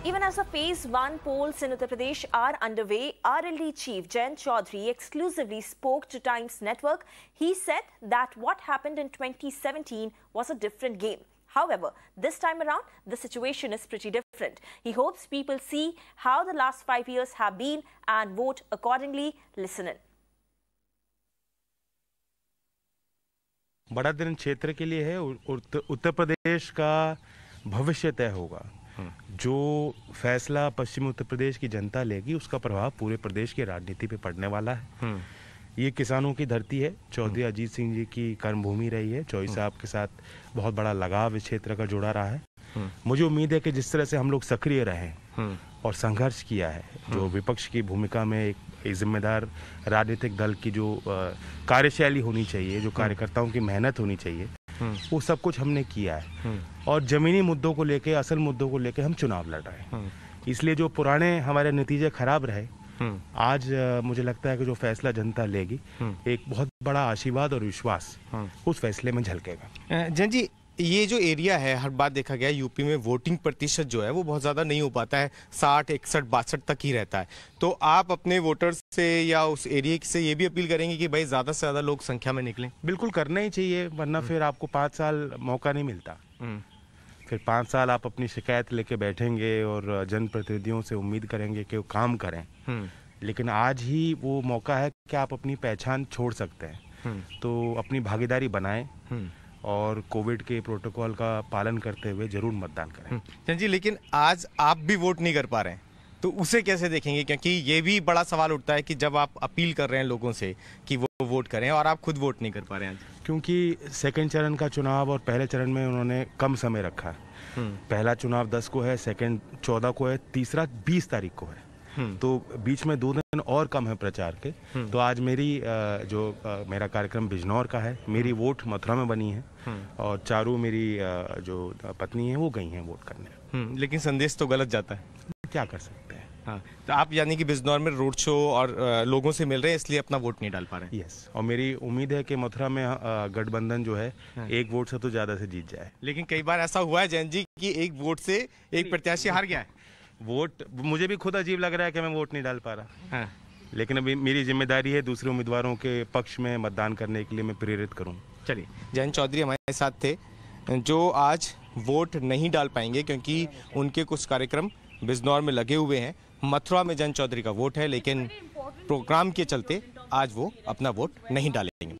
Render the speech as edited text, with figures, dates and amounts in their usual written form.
Even as the phase 1 polls in Uttar Pradesh are underway, RLD chief Jayant Chaudhary exclusively spoke to Times Network. He said that what happened in 2017 was a different game. However, this time around, the situation is pretty different. He hopes people see how the last 5 years have been and vote accordingly. Listen in. बड़ा दिन क्षेत्र के लिए है। उत्तर प्रदेश का भविष्य तय होगा। जो फैसला पश्चिमी उत्तर प्रदेश की जनता लेगी उसका प्रभाव पूरे प्रदेश की राजनीति पे पड़ने वाला है। ये किसानों की धरती है। चौधरी अजीत सिंह जी की कर्मभूमि रही है। चौधरी साहब के साथ बहुत बड़ा लगाव इस क्षेत्र का जुड़ा रहा है। मुझे उम्मीद है कि जिस तरह से हम लोग सक्रिय रहे और संघर्ष किया है, जो विपक्ष की भूमिका में एक जिम्मेदार राजनीतिक दल की जो कार्यशैली होनी चाहिए, जो कार्यकर्ताओं की मेहनत होनी चाहिए, वो सब कुछ हमने किया है। और जमीनी मुद्दों को लेके, असल मुद्दों को लेके हम चुनाव लड़ रहे हैं। इसलिए जो पुराने हमारे नतीजे खराब रहे, आज मुझे लगता है कि जो फैसला जनता लेगी, एक बहुत बड़ा आशीर्वाद और विश्वास उस फैसले में झलकेगा। जन जी, ये जो एरिया है, हर बार देखा गया यूपी में वोटिंग प्रतिशत जो है वो बहुत ज़्यादा नहीं हो पाता है, 60, 61, 62 तक ही रहता है। तो आप अपने वोटर्स से या उस एरिया से ये भी अपील करेंगे कि भाई ज़्यादा से ज़्यादा लोग संख्या में निकलें? बिल्कुल करना ही चाहिए, वरना फिर आपको 5 साल मौका नहीं मिलता। फिर 5 साल आप अपनी शिकायत लेके बैठेंगे और जनप्रतिनिधियों से उम्मीद करेंगे कि वो काम करें। लेकिन आज ही वो मौका है कि आप अपनी पहचान छोड़ सकते हैं। तो अपनी भागीदारी बनाएं और कोविड के प्रोटोकॉल का पालन करते हुए जरूर मतदान करें। जी, लेकिन आज आप भी वोट नहीं कर पा रहे हैं, तो उसे कैसे देखेंगे? क्योंकि ये भी बड़ा सवाल उठता है कि जब आप अपील कर रहे हैं लोगों से कि वो वोट करें और आप खुद वोट नहीं कर पा रहे हैं। क्योंकि सेकंड चरण का चुनाव और पहले चरण में उन्होंने कम समय रखा है। पहला चुनाव 10 को है, सेकंड 14 को है, तीसरा 20 तारीख को है। तो बीच में 2 दिन और कम है प्रचार के। तो आज मेरा कार्यक्रम बिजनौर का है। मेरी वोट मथुरा में बनी है और चारू मेरी जो पत्नी है वो गई हैं वोट करने। लेकिन संदेश तो गलत जाता है, क्या कर सकते हैं। हाँ, तो आप यानी कि बिजनौर में रोड शो और लोगों से मिल रहे हैं, इसलिए अपना वोट नहीं डाल पा रहे हैं। यस, और मेरी उम्मीद है कि मथुरा में गठबंधन जो है 1 वोट से तो ज्यादा से जीत जाए। लेकिन कई बार ऐसा हुआ है जैन जी कि 1 वोट से एक प्रत्याशी हार गया है। वोट मुझे भी खुद अजीब लग रहा है कि मैं वोट नहीं डाल पा रहा। हाँ। लेकिन अभी मेरी जिम्मेदारी है दूसरे उम्मीदवारों के पक्ष में मतदान करने के लिए मैं प्रेरित करूं। चलिए, जयंत चौधरी हमारे साथ थे, जो आज वोट नहीं डाल पाएंगे क्योंकि उनके कुछ कार्यक्रम बिजनौर में लगे हुए हैं। मथुरा में जयंत चौधरी का वोट है, लेकिन प्रोग्राम के चलते आज वो अपना वोट नहीं डालेंगे।